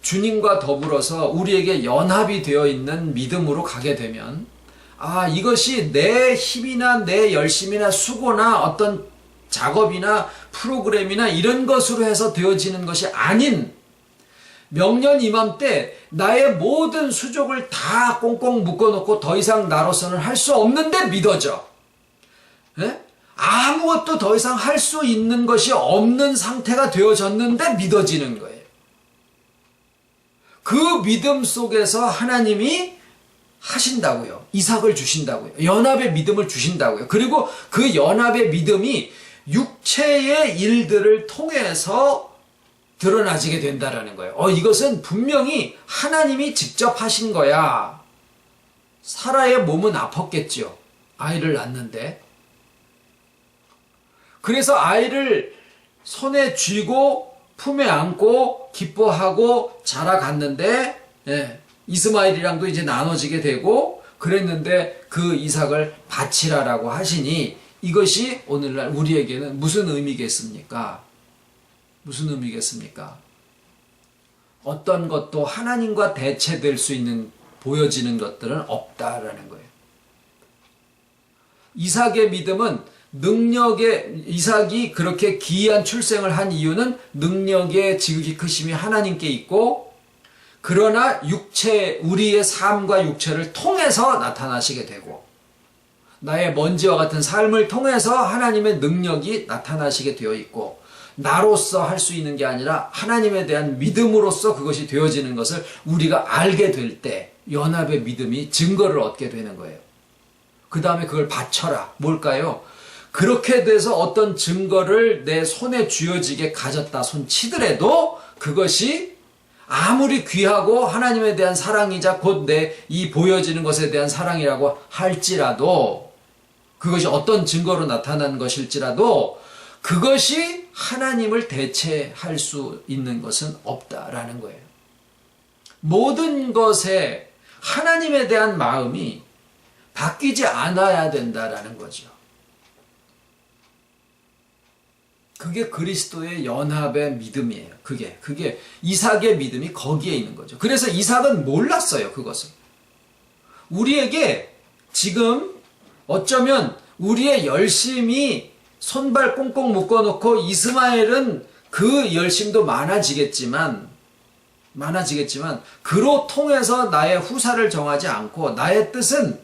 주님과 더불어서 우리에게 연합이 되어 있는 믿음으로 가게 되면, 이것이 내 힘이나 내 열심이나 수고나 어떤 작업이나 프로그램이나 이런 것으로 해서 되어지는 것이 아닌, 명년 이맘때 나의 모든 수족을 다 꽁꽁 묶어놓고 더 이상 나로서는 할 수 없는데 믿어져. 예? 아무것도 더 이상 할 수 있는 것이 없는 상태가 되어졌는데 믿어지는 거예요. 그 믿음 속에서 하나님이 하신다고요. 이삭을 주신다고요. 연합의 믿음을 주신다고요. 그리고 그 연합의 믿음이 육체의 일들을 통해서 드러나지게 된다라는 거예요. 이것은 분명히 하나님이 직접 하신 거야. 사라의 몸은 아팠겠죠. 아이를 낳는데. 그래서 아이를 손에 쥐고 품에 안고 기뻐하고 자라갔는데, 이스마엘이랑도 이제 나눠지게 되고 그랬는데 그 이삭을 바치라라고 하시니 이것이 오늘날 우리에게는 무슨 의미겠습니까? 무슨 의미겠습니까? 어떤 것도 하나님과 대체될 수 있는 보여지는 것들은 없다라는 거예요. 이삭의 믿음은 이삭이 그렇게 기이한 출생을 한 이유는 능력의 지극히 크심이 하나님께 있고, 그러나 우리의 삶과 육체를 통해서 나타나시게 되고, 나의 먼지와 같은 삶을 통해서 하나님의 능력이 나타나시게 되어 있고, 나로서 할 수 있는 게 아니라 하나님에 대한 믿음으로써 그것이 되어지는 것을 우리가 알게 될 때 연합의 믿음이 증거를 얻게 되는 거예요. 그 다음에 그걸 바쳐라. 뭘까요? 그렇게 돼서 어떤 증거를 내 손에 쥐어지게 가졌다 손치더라도 그것이 아무리 귀하고 하나님에 대한 사랑이자 곧 이 보여지는 것에 대한 사랑이라고 할지라도, 그것이 어떤 증거로 나타난 것일지라도 그것이 하나님을 대체할 수 있는 것은 없다라는 거예요. 모든 것에 하나님에 대한 마음이 바뀌지 않아야 된다라는 거죠. 그게 그리스도의 연합의 믿음이에요. 그게 이삭의 믿음이 거기에 있는 거죠. 그래서 이삭은 몰랐어요, 그것을. 우리에게 지금 어쩌면 우리의 열심이 손발 꽁꽁 묶어놓고 이스마엘은 그 열심도 많아지겠지만 그로 통해서 나의 후사를 정하지 않고 나의 뜻은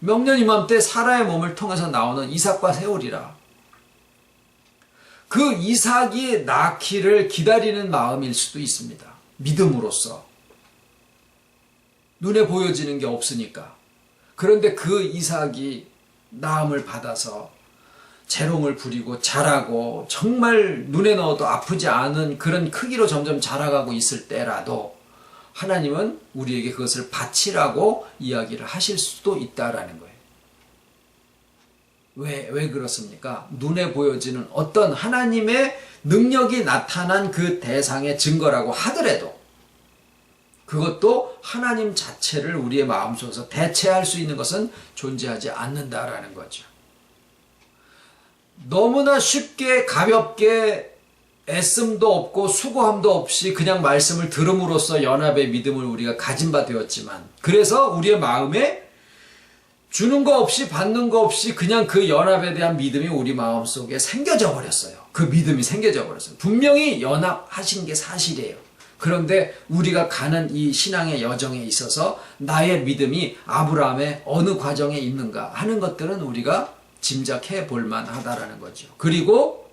명년 이맘때 사라의 몸을 통해서 나오는 이삭과 세우리라. 그 이삭이 낳기를 기다리는 마음일 수도 있습니다. 믿음으로써. 눈에 보여지는 게 없으니까. 그런데 그 이삭이 낳음을 받아서 재롱을 부리고 자라고 정말 눈에 넣어도 아프지 않은 그런 크기로 점점 자라가고 있을 때라도 하나님은 우리에게 그것을 바치라고 이야기를 하실 수도 있다라는 거예요. 왜 그렇습니까? 눈에 보여지는 어떤 하나님의 능력이 나타난 그 대상의 증거라고 하더라도 그것도 하나님 자체를 우리의 마음속에서 대체할 수 있는 것은 존재하지 않는다라는 거죠. 너무나 쉽게 가볍게 애씀도 없고 수고함도 없이 그냥 말씀을 들음으로써 연합의 믿음을 우리가 가진 바 되었지만, 그래서 우리의 마음에 주는 거 없이 받는 거 없이 그냥 그 연합에 대한 믿음이 우리 마음속에 생겨져 버렸어요. 그 믿음이 생겨져 버렸어요. 분명히 연합하신 게 사실이에요. 그런데 우리가 가는 이 신앙의 여정에 있어서 나의 믿음이 아브라함의 어느 과정에 있는가 하는 것들은 우리가 짐작해 볼 만하다라는 거죠. 그리고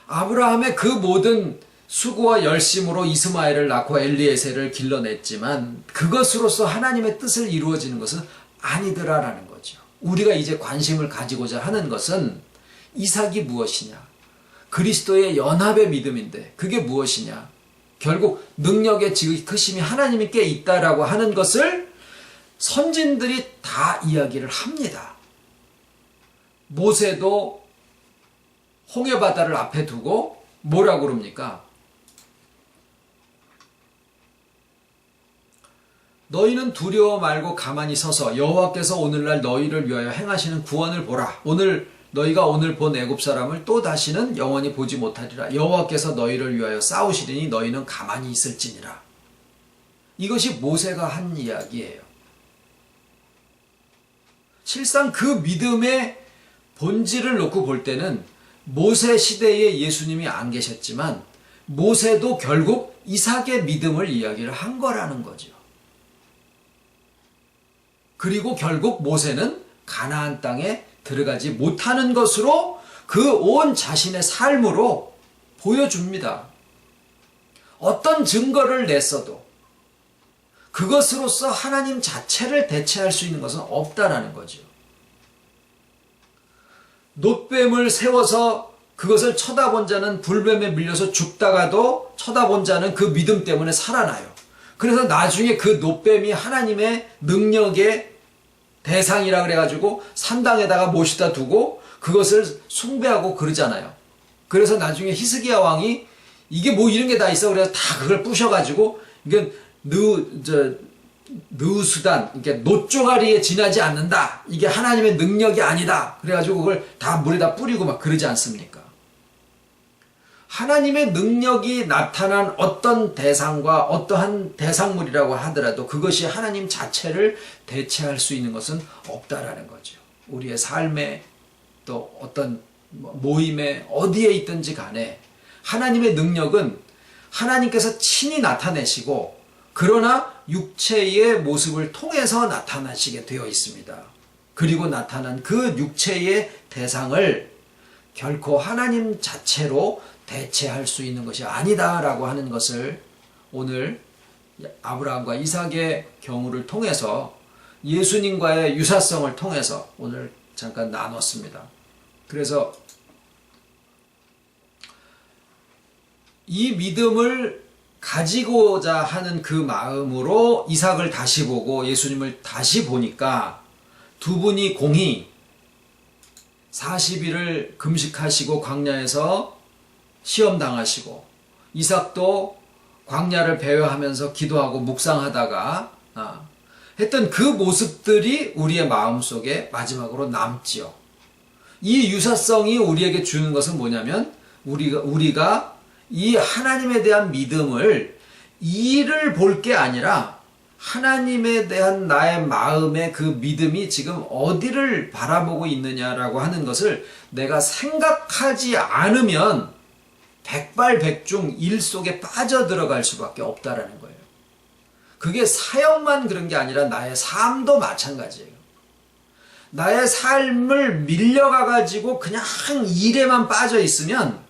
아브라함의 그 모든 수고와 열심으로 이스마엘을 낳고 엘리에셀을 길러냈지만 그것으로서 하나님의 뜻을 이루어지는 것은 아니더라라는 거죠. 우리가 이제 관심을 가지고자 하는 것은 이삭이 무엇이냐? 그리스도의 연합의 믿음인데 그게 무엇이냐? 결국 능력의 지극히 크심이 하나님께 있다라고 하는 것을 선진들이 다 이야기를 합니다. 모세도 홍해바다를 앞에 두고 뭐라고 그럽니까? 너희는 두려워 말고 가만히 서서 여호와께서 오늘날 너희를 위하여 행하시는 구원을 보라. 너희가 오늘 본 애굽 사람을 또 다시는 영원히 보지 못하리라. 여호와께서 너희를 위하여 싸우시리니 너희는 가만히 있을지니라. 이것이 모세가 한 이야기예요. 실상 그 믿음의 본질을 놓고 볼 때는 모세 시대에 예수님이 안 계셨지만 모세도 결국 이삭의 믿음을 이야기를 한 거라는 거죠. 그리고 결국 모세는 가나안 땅에 들어가지 못하는 것으로 그 온 자신의 삶으로 보여줍니다. 어떤 증거를 냈어도 그것으로서 하나님 자체를 대체할 수 있는 것은 없다라는 거죠. 놋뱀을 세워서 그것을 쳐다본 자는 불뱀에 밀려서 죽다가도 쳐다본 자는 그 믿음 때문에 살아나요. 그래서 나중에 그 놋뱀이 하나님의 능력의 대상이라 그래가지고 산당에다가 모시다 두고 그것을 숭배하고 그러잖아요. 그래서 나중에 히스기야 왕이 이게 뭐 이런 게 다 있어 그래서 다 그걸 부셔가지고 이게 느수단 이게 놋종아리에 지나지 않는다. 이게 하나님의 능력이 아니다. 그래가지고 그걸 다 물에다 뿌리고 막 그러지 않습니까? 하나님의 능력이 나타난 어떤 대상과 어떠한 대상물이라고 하더라도 그것이 하나님 자체를 대체할 수 있는 것은 없다라는 거죠. 우리의 삶에 또 어떤 모임에 어디에 있든지 간에 하나님의 능력은 하나님께서 친히 나타내시고 그러나 육체의 모습을 통해서 나타나시게 되어 있습니다. 그리고 나타난 그 육체의 대상을 결코 하나님 자체로 대체할 수 있는 것이 아니다라고 하는 것을 오늘 아브라함과 이삭의 경우를 통해서 예수님과의 유사성을 통해서 오늘 잠깐 나눴습니다. 그래서 이 믿음을 가지고자 하는 그 마음으로 이삭을 다시 보고 예수님을 다시 보니까 두 분이 공히 40일을 금식하시고 광야에서 시험당하시고 이삭도 광야를 배회하면서 기도하고 묵상하다가 했던 그 모습들이 우리의 마음속에 마지막으로 남지요. 이 유사성이 우리에게 주는 것은 뭐냐면 우리가 이 하나님에 대한 믿음을 일을 볼 게 아니라 하나님에 대한 나의 마음의 그 믿음이 지금 어디를 바라보고 있느냐라고 하는 것을 내가 생각하지 않으면 백발백중 일 속에 빠져들어갈 수밖에 없다라는 거예요. 그게 사역만 그런 게 아니라 나의 삶도 마찬가지예요. 나의 삶을 밀려가가지고 그냥 일에만 빠져 있으면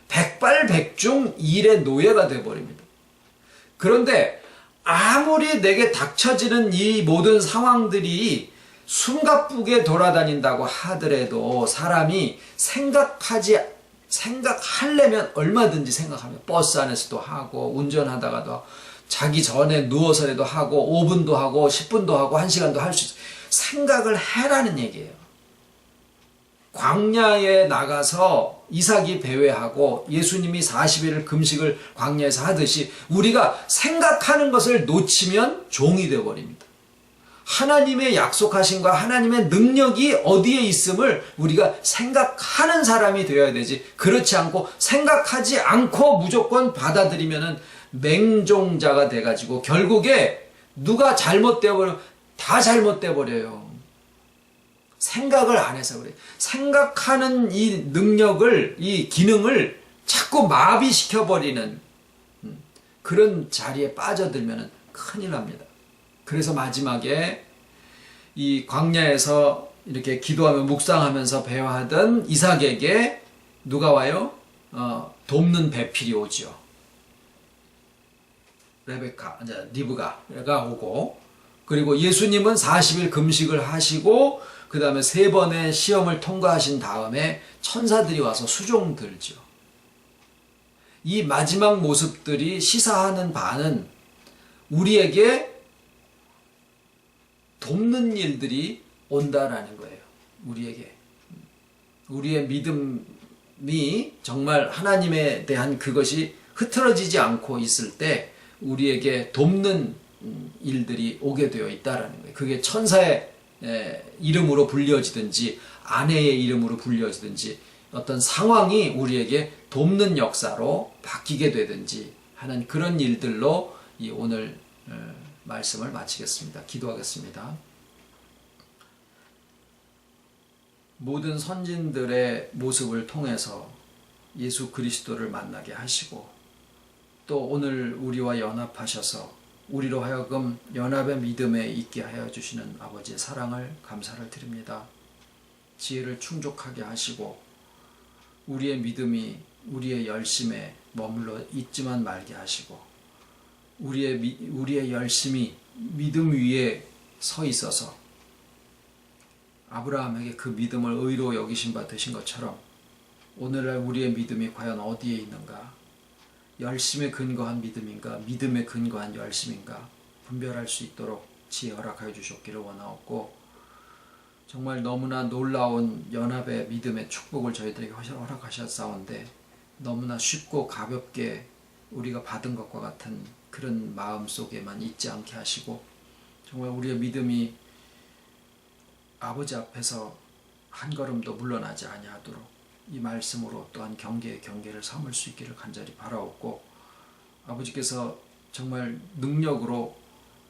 백발백중 일의 노예가 되어버립니다. 그런데 아무리 내게 닥쳐지는 이 모든 상황들이 숨가쁘게 돌아다닌다고 하더라도 사람이 생각하려면 얼마든지 생각합니다. 버스 안에서도 하고 운전하다가도 자기 전에 누워서라도 하고 5분도 하고 10분도 하고 1시간도 할 수 있어요. 생각을 해라는 얘기예요. 광야에 나가서 이삭이 배회하고 예수님이 40일을 금식을 광야에서 하듯이 우리가 생각하는 것을 놓치면 종이 되어버립니다. 하나님의 약속하신과 하나님의 능력이 어디에 있음을 우리가 생각하는 사람이 되어야 되지, 그렇지 않고 생각하지 않고 무조건 받아들이면은 맹종자가 돼가지고 결국에 누가 잘못되어 버리면 다 잘못되어 버려요. 생각을 안 해서 그래. 생각하는 이 능력을, 이 기능을 자꾸 마비시켜버리는 그런 자리에 빠져들면 큰일 납니다. 그래서 마지막에 이 광야에서 이렇게 기도하며 묵상하면서 배워하던 이삭에게 누가 와요? 돕는 배필이 오죠. 리브가가 오고, 그리고 예수님은 40일 금식을 하시고 그 다음에 3번의 시험을 통과하신 다음에 천사들이 와서 수종 들죠. 이 마지막 모습들이 시사하는 바는 우리에게 돕는 일들이 온다라는 거예요. 우리에게. 우리의 믿음이 정말 하나님에 대한 그것이 흐트러지지 않고 있을 때 우리에게 돕는 일들이 오게 되어 있다라는 거예요. 그게 천사의 이름으로 불려지든지 아내의 이름으로 불려지든지 어떤 상황이 우리에게 돕는 역사로 바뀌게 되든지 하는 그런 일들로 이 오늘 말씀을 마치겠습니다. 기도하겠습니다. 모든 선진들의 모습을 통해서 예수 그리스도를 만나게 하시고 또 오늘 우리와 연합하셔서 우리로 하여금 연합의 믿음에 있게 하여 주시는 아버지의 사랑을 감사를 드립니다. 지혜를 충족하게 하시고 우리의 믿음이 우리의 열심에 머물러 있지만 말게 하시고 우리의 열심이 믿음 위에 서 있어서 아브라함에게 그 믿음을 의로 여기신 바 되신 것처럼 오늘날 우리의 믿음이 과연 어디에 있는가? 열심에 근거한 믿음인가? 믿음에 근거한 열심인가? 분별할 수 있도록 지혜 허락하여 주셨기를 원하옵고 정말 너무나 놀라운 연합의 믿음의 축복을 저희들에게 허락하셨사온데 너무나 쉽고 가볍게 우리가 받은 것과 같은 그런 마음 속에만 있지 않게 하시고 정말 우리의 믿음이 아버지 앞에서 한 걸음도 물러나지 아니하도록 이 말씀으로 또한 경계의 경계를 삼을 수 있기를 간절히 바라옵고 아버지께서 정말 능력으로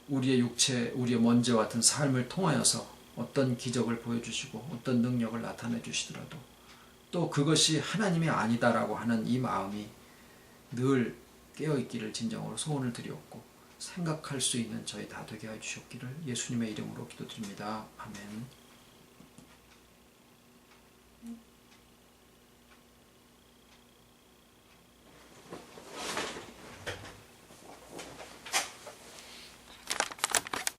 우리의 육체, 우리의 먼지와 같은 삶을 통하여서 어떤 기적을 보여주시고 어떤 능력을 나타내 주시더라도 또 그것이 하나님이 아니다라고 하는 이 마음이 늘 깨어있기를 진정으로 소원을 드리옵고 생각할 수 있는 저희 다 되게 해주셨기를 예수님의 이름으로 기도드립니다. 아멘.